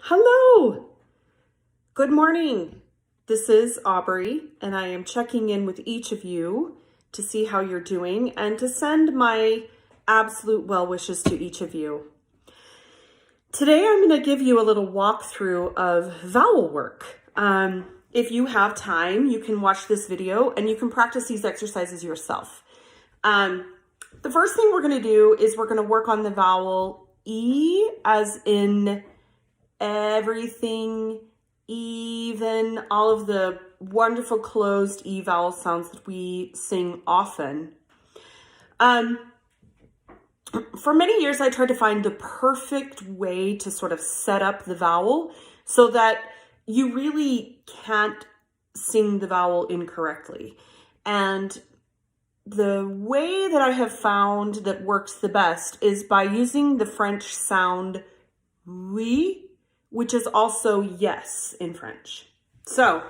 Hello, good morning. This is Aubrey, and I am checking in with each of you to see how you're doing and to send my absolute well wishes to each of you. Today, I'm going to give you a little walkthrough of vowel work. If you have time, you can watch this video and you can practice these exercises yourself. The first thing we're going to do is we're going to work on the vowel E, as in everything, even, all of the wonderful closed E vowel sounds that we sing often. For many years, I tried to find the perfect way to sort of set up the vowel so that you really can't sing the vowel incorrectly. And the way that I have found that works the best is by using the French sound oui, which is also yes in French. So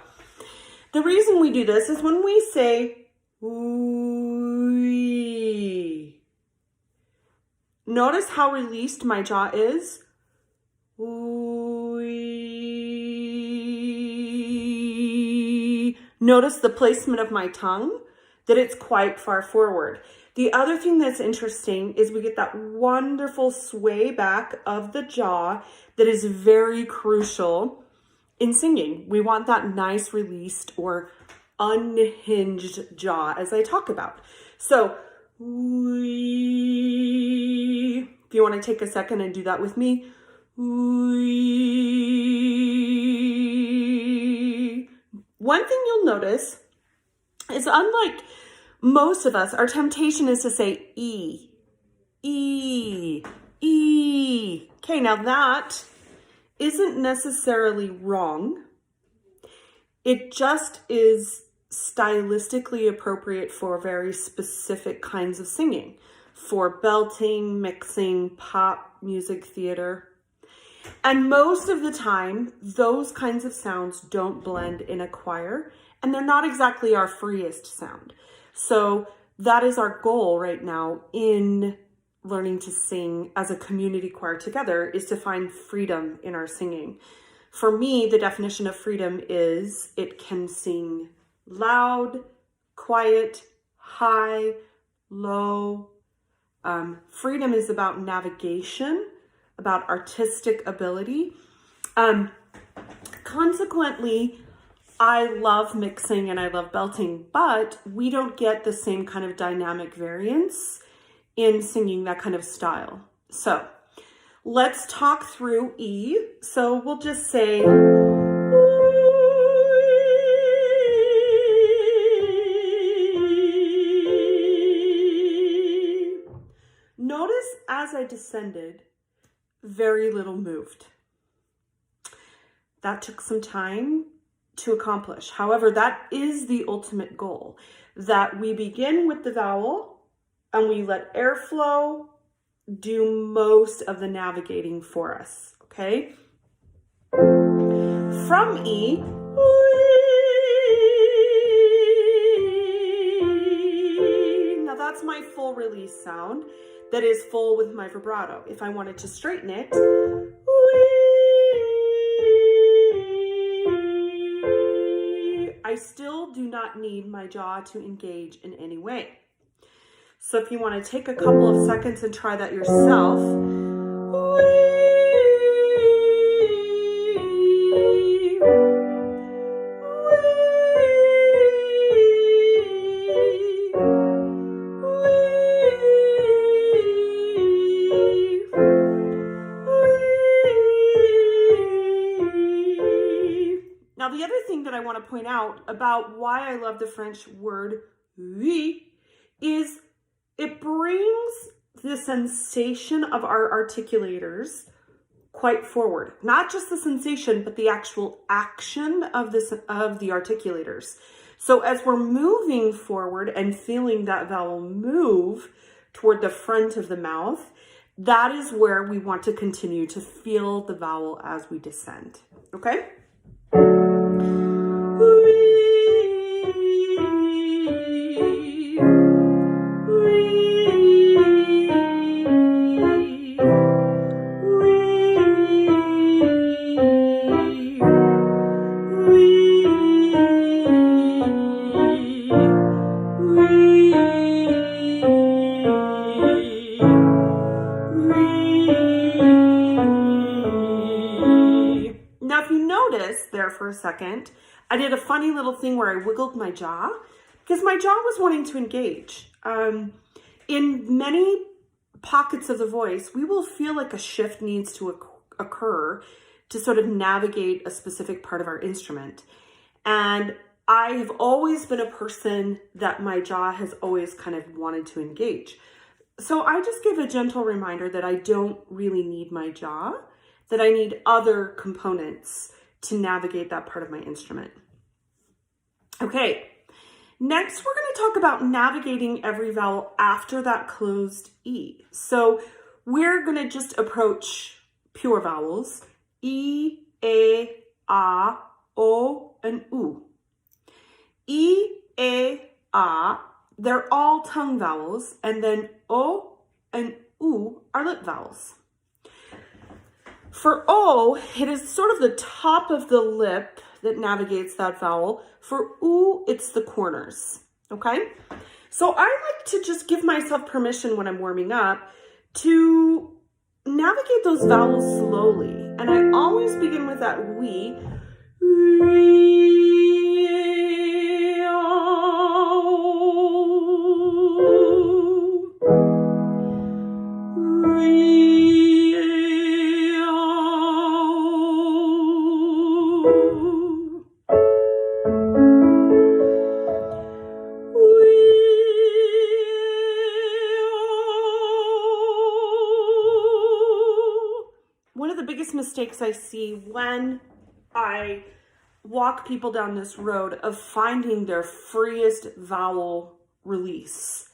the reason we do this is when we say oui, notice how released my jaw is. Oui. Notice the placement of my tongue, that it's quite far forward. The other thing that's interesting is we get that wonderful sway back of the jaw that is very crucial in singing. We want that nice released or unhinged jaw, as I talk about. So, we, if you want to take a second and do that with me. We. One thing you'll notice is, unlike most of us, our temptation is to say E, E, E. Okay, now that isn't necessarily wrong. It just is stylistically appropriate for very specific kinds of singing, for belting, mixing, pop, music, theater. And most of the time, those kinds of sounds don't blend in a choir, and they're not exactly our freest sound. So that is our goal right now in learning to sing as a community choir together, is to find freedom in our singing. For me, the definition of freedom is it can sing loud, quiet, high, low. Freedom is about navigation, about artistic ability. Consequently, I love mixing and I love belting, but we don't get the same kind of dynamic variance in singing that kind of style. So let's talk through E. So we'll just say, notice as I descended, very little moved. That took some time to accomplish. However, that is the ultimate goal, that we begin with the vowel and we let airflow do most of the navigating for us, okay? From E, now that's my full release sound that is full with my vibrato. If I wanted to straighten it, I still do not need my jaw to engage in any way. So if you want to take a couple of seconds and try that yourself. Now, the other thing that I want to point out about why I love the French word oui is it brings the sensation of our articulators quite forward. Not just the sensation, but the actual action of the articulators. So as we're moving forward and feeling that vowel move toward the front of the mouth, that is where we want to continue to feel the vowel as we descend. Okay? there for a second. I did a funny little thing where I wiggled my jaw because my jaw was wanting to engage. In many pockets of the voice, we will feel like a shift needs to occur to sort of navigate a specific part of our instrument. And I have always been a person that my jaw has always kind of wanted to engage. So I just give a gentle reminder that I don't really need my jaw, that I need other components to navigate that part of my instrument. Okay, next we're going to talk about navigating every vowel after that closed E. So we're going to just approach pure vowels, E, A, A, O, and U. E, A, A, they're all tongue vowels, and then O and U are lip vowels. For O, it is sort of the top of the lip that navigates that vowel. For U, it's the corners, okay? So I like to just give myself permission when I'm warming up to navigate those vowels slowly. And I always begin with that we. One of the biggest mistakes I see when I walk people down this road of finding their freest vowel release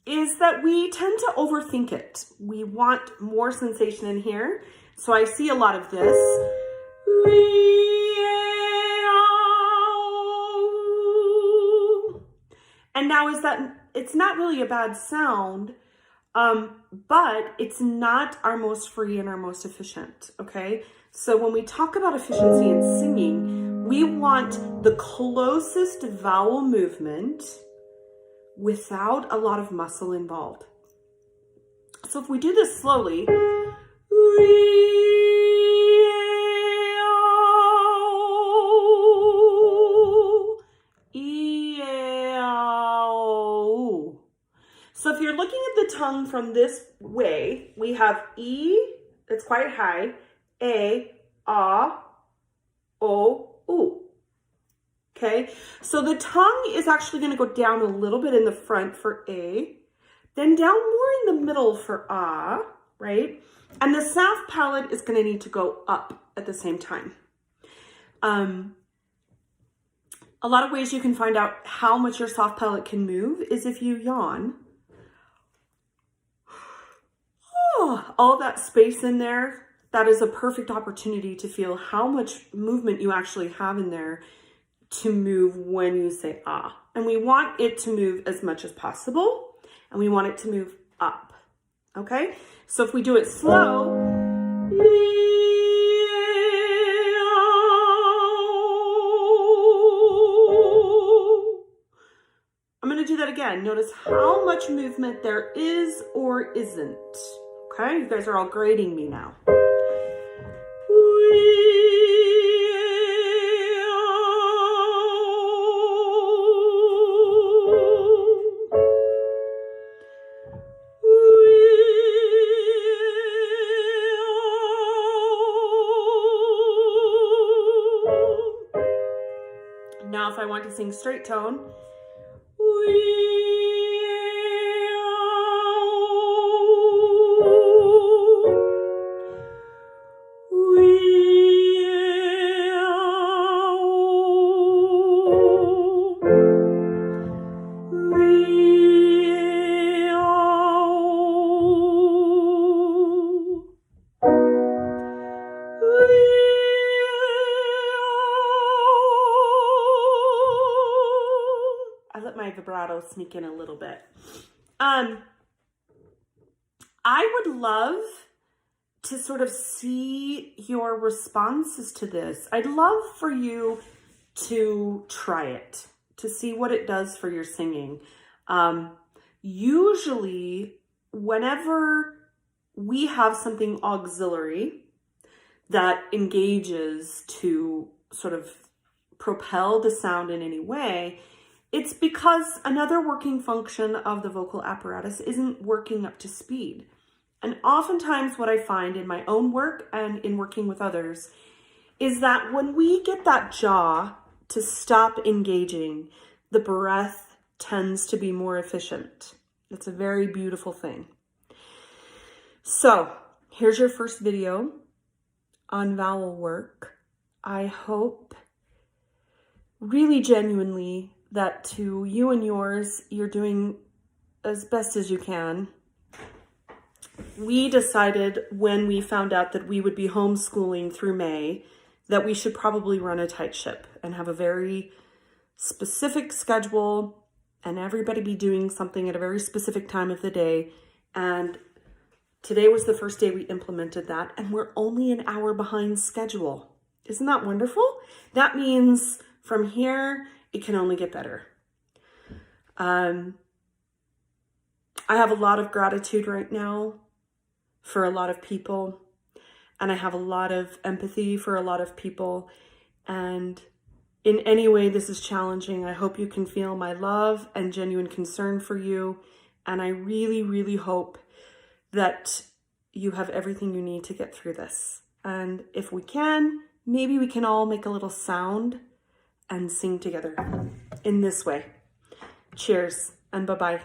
is that we tend to overthink it. We want more sensation in here. So I see a lot of this. And now it's not really a bad sound, but it's not our most free and our most efficient, okay? So when we talk about efficiency in singing, we want the closest vowel movement without a lot of muscle involved. So if we do this slowly, so if you're looking at the tongue from this way, we have E, it's quite high, A, O, U. Okay, so the tongue is actually going to go down a little bit in the front for A, then down more in the middle for right? And the soft palate is going to need to go up at the same time. A lot of ways you can find out how much your soft palate can move is if you yawn. All that space in there, that is a perfect opportunity to feel how much movement you actually have in there to move when you say ah. And we want it to move as much as possible, and we want it to move up, okay? So if we do it slow, I'm gonna do that again. Notice how much movement there is or isn't. Okay, you guys are all grading me now. Now if I want to sing straight tone, vibrato sneak in a little bit. I would love to sort of see your responses to this. I'd love for you to try it, to see what it does for your singing. Usually, whenever we have something auxiliary, that engages to sort of propel the sound in any way, it's because another working function of the vocal apparatus isn't working up to speed. And oftentimes what I find in my own work and in working with others is that when we get that jaw to stop engaging, the breath tends to be more efficient. It's a very beautiful thing. So here's your first video on vowel work. I hope really genuinely that to you and yours, you're doing as best as you can. We decided when we found out that we would be homeschooling through May that we should probably run a tight ship and have a very specific schedule and everybody be doing something at a very specific time of the day. And today was the first day we implemented that, and we're only an hour behind schedule. Isn't that wonderful? That means from here, it can only get better. I have a lot of gratitude right now for a lot of people, and I have a lot of empathy for a lot of people. And in any way this is challenging, I hope you can feel my love and genuine concern for you. And I really, really hope that you have everything you need to get through this. And if we can, maybe we can all make a little sound and sing together in this way. Cheers and bye-bye.